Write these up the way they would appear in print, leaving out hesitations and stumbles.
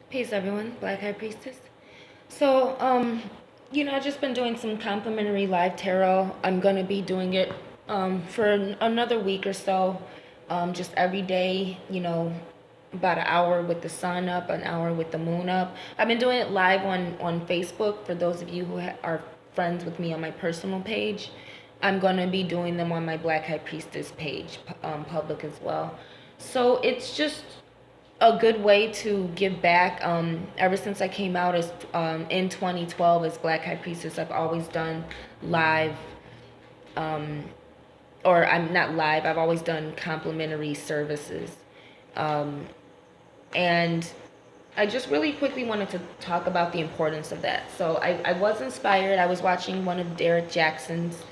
Peace, everyone. Black High Priestess. So, I've just been doing some complimentary live tarot. I'm gonna be doing it for another week or so, just every day. About an hour with the sun up, an hour with the moon up. I've been doing it live on Facebook. For those of you who are friends with me on my personal page, I'm gonna be doing them on my Black High Priestess page, public as well. So it's just a good way to give back. Ever since I came out as in 2012 as Black High Priestess, I've always done live, um, or I'm not live. I've always done complimentary services, and I just really quickly wanted to talk about the importance of that. So I was inspired. I was watching one of Derek Jackson's,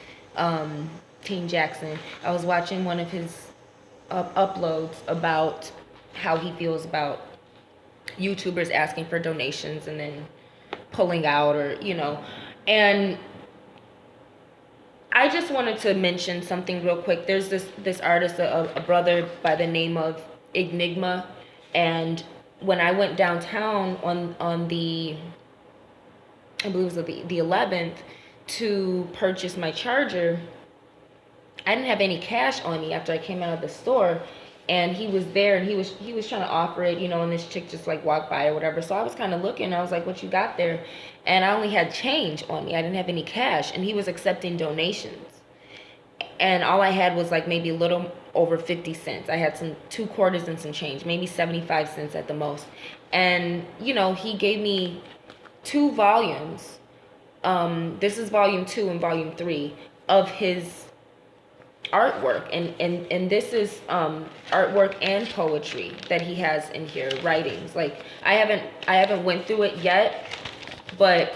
Team Jackson. I was watching one of his uploads about how he feels about YouTubers asking for donations and then pulling out, and I just wanted to mention something real quick. There's this artist, a brother by the name of Enigma, and when I went downtown on the, I believe it was the 11th, to purchase my charger, I didn't have any cash on me after I came out of the store, and he was there, and he was trying to offer it, and this chick just like walked by or whatever. So I was kind of looking. I was like, "What you got there?" And I only had change on me. I didn't have any cash, and he was accepting donations. And all I had was like maybe a little over 50 cents. I had some 2 quarters and some change, maybe 75 cents at the most. And he gave me 2 volumes. This is volume 2 and volume 3 of his artwork, and this is artwork and poetry that he has in here, writings. Like I haven't went through it yet, but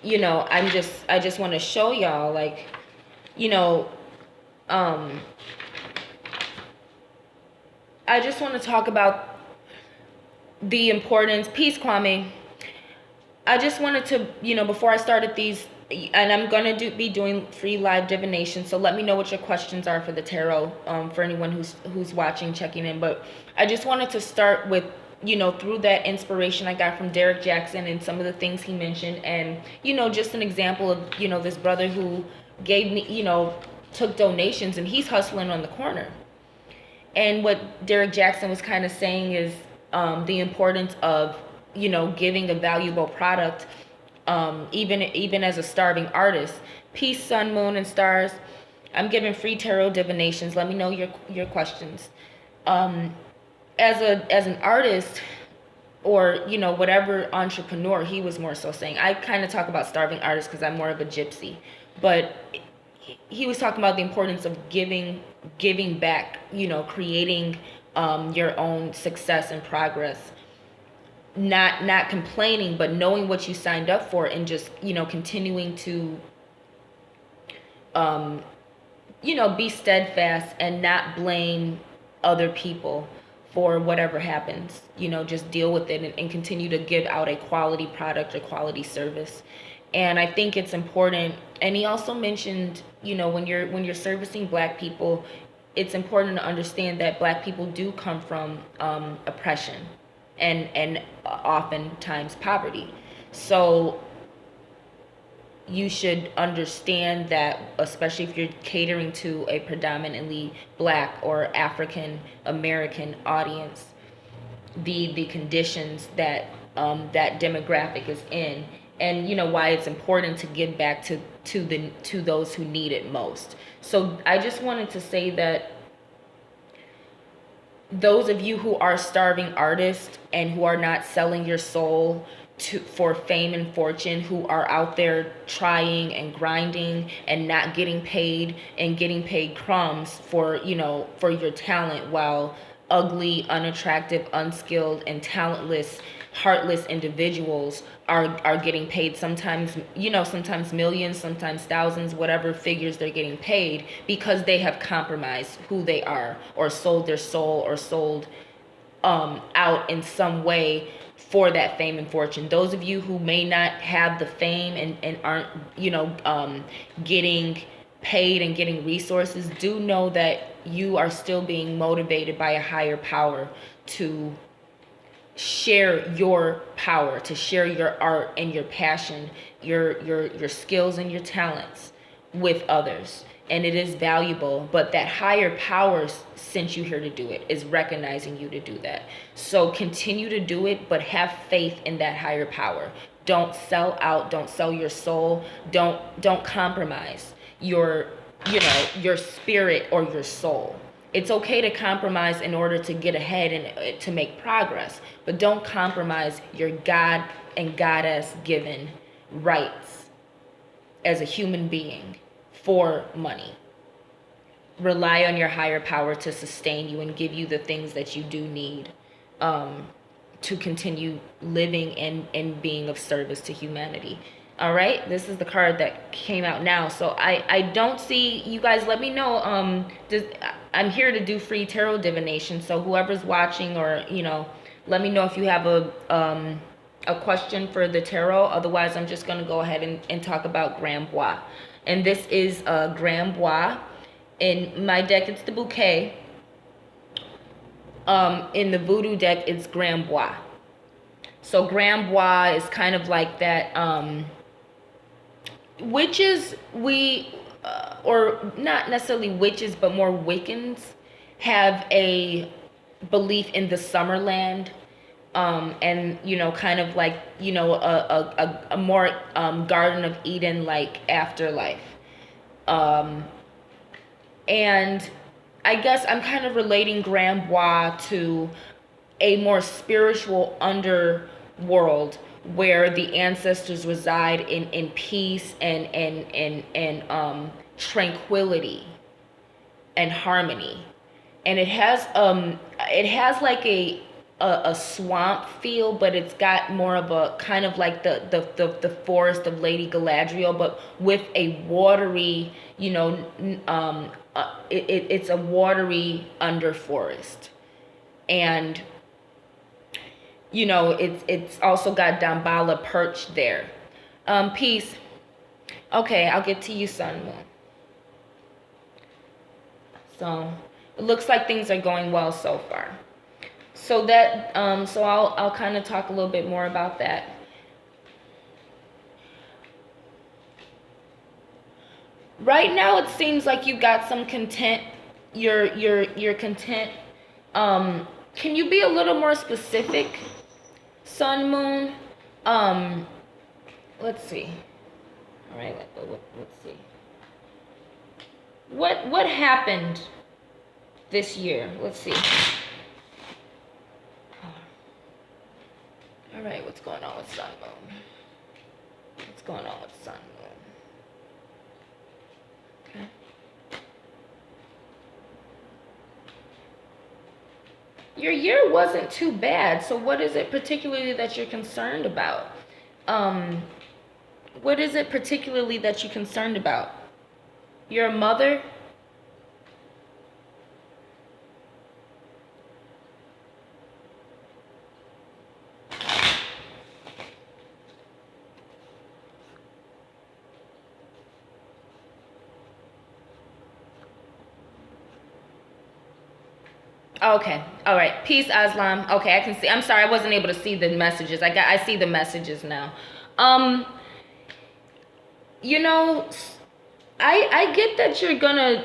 I just want to show y'all, like, you know um I just want to talk about the importance. Peace, Kwame. I just wanted to, before I started these, and I'm going to be doing free live divination, so let me know what your questions are for the tarot, for anyone who's watching, checking in. But I just wanted to start with, through that inspiration I got from Derek Jackson and some of the things he mentioned, and, just an example of, this brother who gave me, took donations, and he's hustling on the corner. And what Derek Jackson was kind of saying is the importance of, giving a valuable product, even as a starving artist. Peace, sun, moon, and stars. I'm giving free tarot divinations. Let me know your questions. As an artist, or whatever entrepreneur, he was more so saying. I kind of talk about starving artists because I'm more of a gypsy, but he was talking about the importance of giving back, creating your own success and progress, not complaining, but knowing what you signed up for, and just continuing to be steadfast and not blame other people for whatever happens. Just deal with it, and continue to give out a quality product or quality service. And I think it's important. And he also mentioned, when you're servicing Black people, it's important to understand that Black people do come from oppression, and oftentimes poverty. So you should understand that, especially if you're catering to a predominantly Black or African American audience, the conditions that that demographic is in, and why it's important to give back to those who need it most. So I just wanted to say that those of you who are starving artists and who are not selling your soul for fame and fortune, who are out there trying and grinding and not getting paid, and getting paid crumbs for for your talent, while ugly, unattractive, unskilled, and talentless, heartless individuals are getting paid, sometimes millions, sometimes thousands, whatever figures they're getting paid, because they have compromised who they are, or sold their soul, or sold out in some way for that fame and fortune. Those of you who may not have the fame, and aren't getting paid and getting resources, do know that you are still being motivated by a higher power to share your power, to share your art and your passion, your skills and your talents with others. And it is valuable, but that higher power sent you here to do it, is recognizing you to do that. So continue to do it, but have faith in that higher power. Don't sell out, don't sell your soul, don't compromise your, your spirit or your soul. It's okay to compromise in order to get ahead and to make progress, but don't compromise your God and goddess given rights as a human being for money. Rely on your higher power to sustain you and give you the things that you do need to continue living and being of service to humanity. All right, this is the card that came out now. So I don't see, you guys let me know. I'm here to do free tarot divination. So whoever's watching, or, let me know if you have a question for the tarot. Otherwise, I'm just going to go ahead and talk about Grand Bois. And this is Grand Bois. In my deck, it's the bouquet. In the voodoo deck, it's Grand Bois. So Grand Bois is kind of like that. Witches, or not necessarily witches, but more Wiccans, have a belief in the Summerland. And kind of like a more Garden of Eden like afterlife. And I guess I'm kind of relating Grand Bois to a more spiritual underworld where the ancestors reside in peace and tranquility and harmony. And it has like a swamp feel, but it's got more of a kind of like the forest of Lady Galadriel, but with a watery, it's a watery underforest. And it's also got Damballa perched there. Peace. Okay, I'll get to you, Sun Moon. So it looks like things are going well so far. So that so I'll kind of talk a little bit more about that. Right now it seems like you've got some content. You're content. Can you be a little more specific, Sun Moon? Let's see. All right, let's see. What happened this year? Let's see. All right, what's going on with Sun Moon? What's going on with Sun Moon? Okay. Your year wasn't too bad, so what is it particularly that you're concerned about? What is it particularly that you're concerned about? You're a mother? Okay. All right. Peace, Aslam. Okay, I can see. I'm sorry, I wasn't able to see the messages. I see the messages now. I get that you're gonna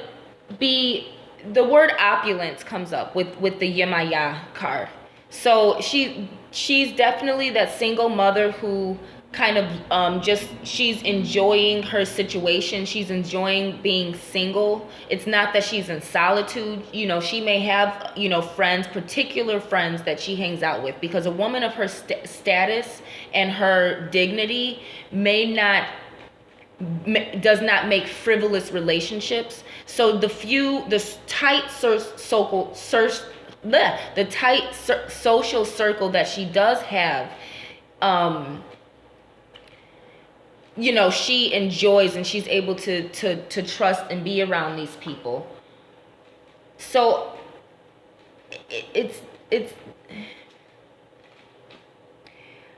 be, the word opulence comes up with the Yemaya card. So she's definitely that single mother who kind of she's enjoying her situation. She's enjoying being single. It's not that she's in solitude. She may have friends, particular friends that she hangs out with, because a woman of her status and her dignity does not make frivolous relationships. So the tight social circle that she does have, she enjoys, and she's able to trust and be around these people. So it's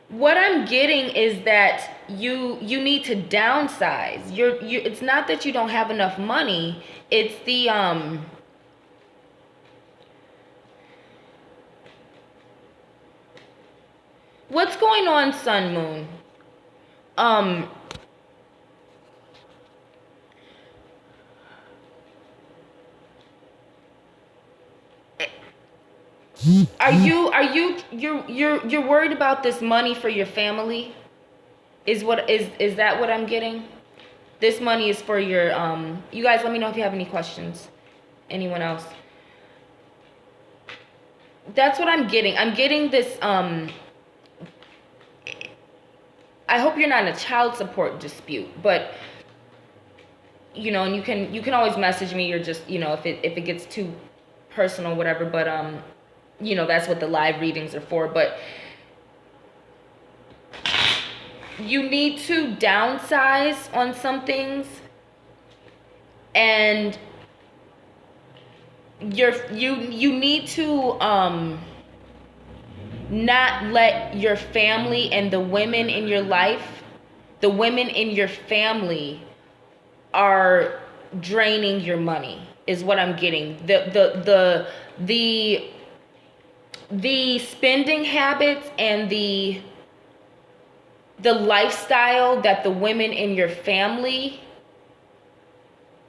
what I'm getting is that you need to downsize. It's not that you don't have enough money. It's the What's going on, Sun Moon? You're worried about this money for your family? Is that what I'm getting? This money is for your you guys let me know if you have any questions. Anyone else? That's what I'm getting. I'm getting this I hope you're not in a child support dispute, but you know, and you can always message me, or just, you know, if it gets too personal, whatever, but you know, that's what the live readings are for. But you need to downsize on some things, and you need to not let your family and the women in your life, the women in your family are draining your money, is what I'm getting. The spending habits and the lifestyle that the women in your family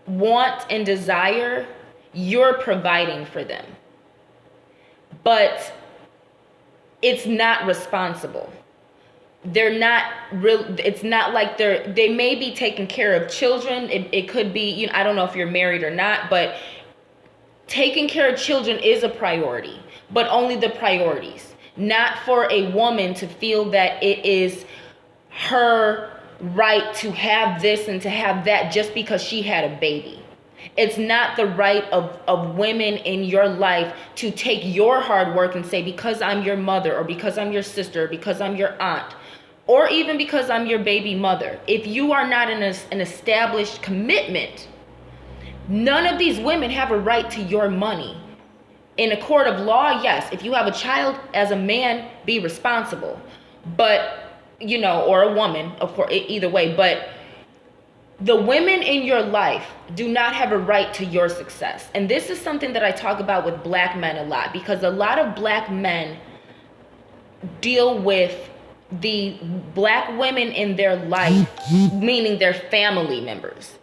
want and desire, you're providing for them. But it's not responsible. They're not real. It's not like they may be taking care of children. It could be, you know, I don't know if you're married or not, but taking care of children is a priority, but only the priorities. Not for a woman to feel that it is her right to have this and to have that just because she had a baby. It's not the right of women in your life to take your hard work and say, because I'm your mother, or because I'm your sister, or because I'm your aunt, or even because I'm your baby mother. If you are not in an established commitment, none of these women have a right to your money. In a court of law, yes, if you have a child, as a man, be responsible. But, you know, or a woman, of course, either way. But the women in your life do not have a right to your success. And this is something that I talk about with black men a lot, because a lot of black men deal with the black women in their life, meaning their family members,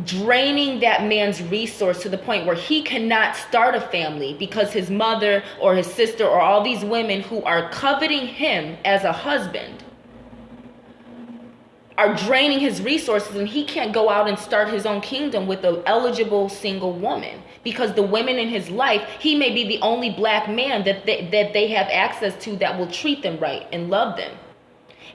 draining that man's resource to the point where he cannot start a family because his mother or his sister or all these women who are coveting him as a husband are draining his resources, and he can't go out and start his own kingdom with an eligible single woman, because the women in his life, he may be the only black man that they have access to that will treat them right and love them.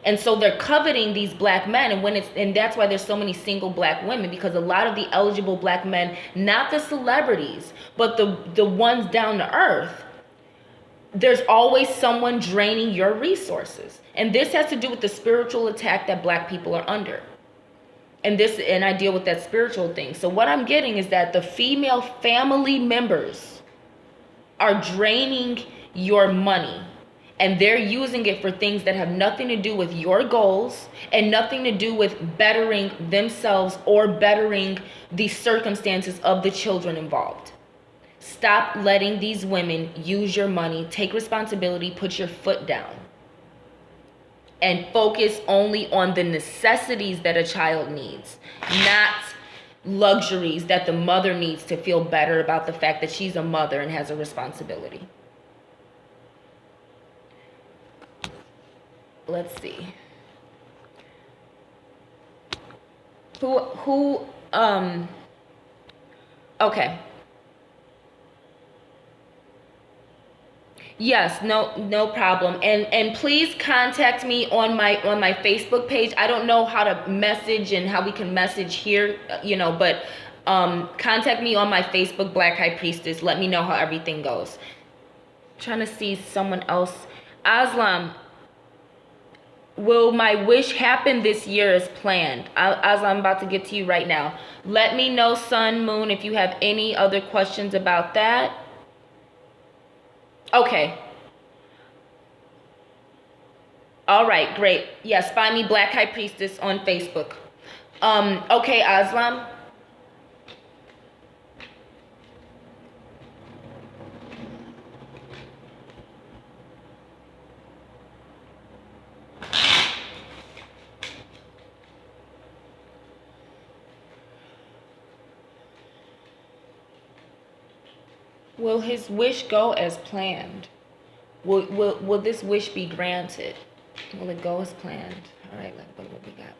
And so they're coveting these black men, and that's why there's so many single black women, because a lot of the eligible black men, not the celebrities, but the ones down to earth, there's always someone draining your resources. And this has to do with the spiritual attack that black people are under. And I deal with that spiritual thing. So what I'm getting is that the female family members are draining your money, and they're using it for things that have nothing to do with your goals and nothing to do with bettering themselves or bettering the circumstances of the children involved. Stop letting these women use your money. Take responsibility, put your foot down, and focus only on the necessities that a child needs, not luxuries that the mother needs to feel better about the fact that she's a mother and has a responsibility. Let's see. Okay. Yes, no problem. And please contact me on my Facebook page. I don't know how to message and how we can message here, you know, but contact me on my Facebook, Black High Priestess. Let me know how everything goes. I'm trying to see someone else. Aslam, will my wish happen this year as planned? Aslam, I'm about to get to you right now. Let me know, Sun, Moon, if you have any other questions about that. Okay. All right, great. Yes, find me Black High Priestess on Facebook. Okay, Aslam. Will his wish go as planned? Will this wish be granted? Will it go as planned? All right, let's look what we got.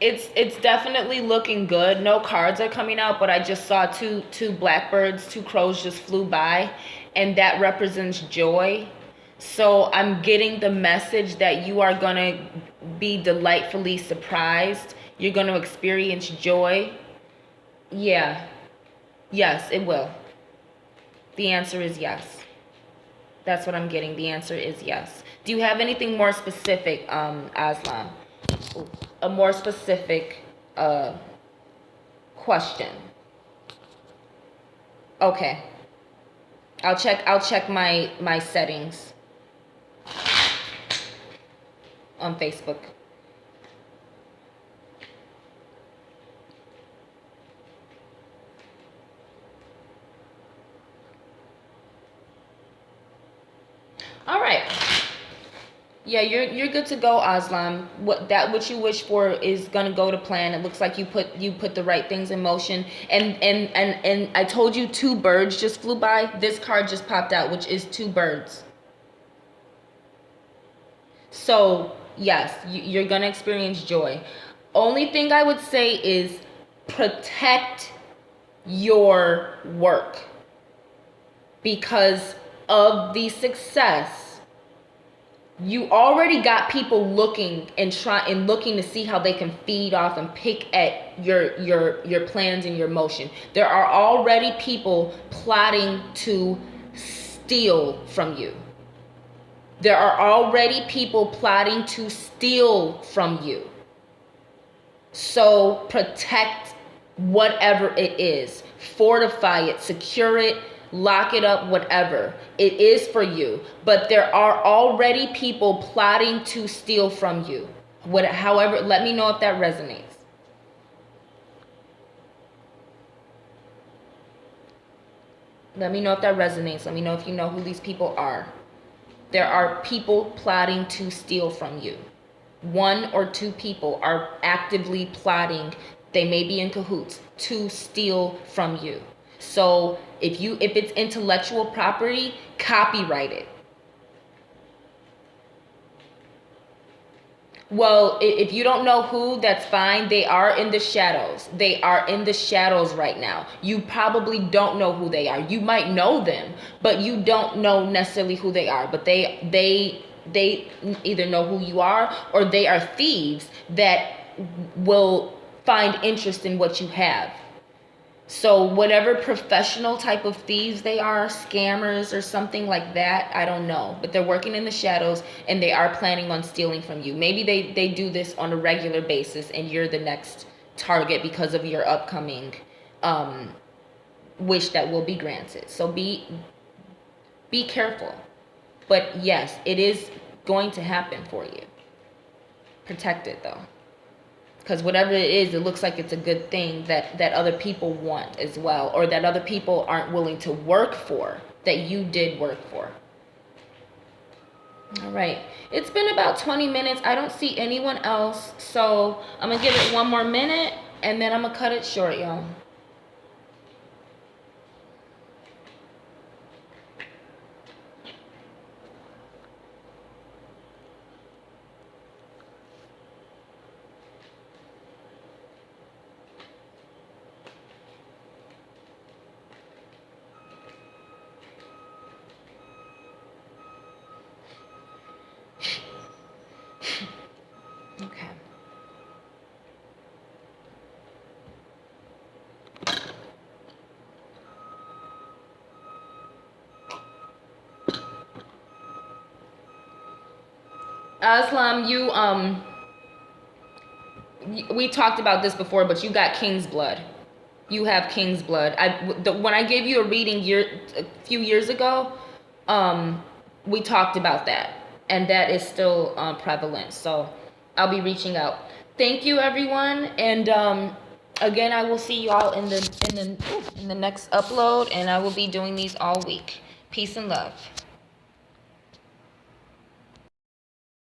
It's definitely looking good. No cards are coming out, but I just saw two blackbirds, two crows just flew by, and that represents joy. So I'm getting the message that you are gonna be delightfully surprised. You're gonna experience joy. Yeah. Yes, it will. The answer is yes. That's what I'm getting. The answer is yes. Do you have anything more specific, Aslam? A more specific question. Okay. I'll check my settings on Facebook. All right. Yeah, you're good to go, Aslam. What you wish for is gonna go to plan. It looks like you put the right things in motion. And I told you two birds just flew by. This card just popped out, which is two birds. So yes, you're gonna experience joy. Only thing I would say is protect your work because of the success. You already got people looking and looking to see how they can feed off and pick at your plans and your motion. There are already people plotting to steal from you. There are already people plotting to steal from you. So protect whatever it is. Fortify it, secure it, lock it up, whatever. It is for you. But there are already people plotting to steal from you. However, let me know if that resonates. Let me know if that resonates. Let me know if you know who these people are. There are people plotting to steal from you. One or two people are actively plotting, they may be in cahoots, to steal from you. So if it's intellectual property, copyright it. Well, if you don't know who, that's fine. They are in the shadows. They are in the shadows right now. You probably don't know who they are. You might know them, but you don't know necessarily who they are. But they either know who you are or they are thieves that will find interest in what you have. So whatever professional type of thieves they are, scammers or something like that, I don't know. But they're working in the shadows and they are planning on stealing from you. Maybe they do this on a regular basis and you're the next target because of your upcoming wish that will be granted. So be careful. But yes, it is going to happen for you. Protect it though. Because whatever it is, it looks like it's a good thing that other people want as well, or that other people aren't willing to work for, that you did work for. All right. It's been about 20 minutes. I don't see anyone else, so I'm going to give it one more minute, and then I'm going to cut it short, y'all. Okay. Aslam, we talked about this before, but you got king's blood. You have king's blood. When I gave you a reading a few years ago, we talked about that, and that is still prevalent. So I'll be reaching out. Thank you, everyone, and again, I will see you all in the next upload, and I will be doing these all week. Peace and love.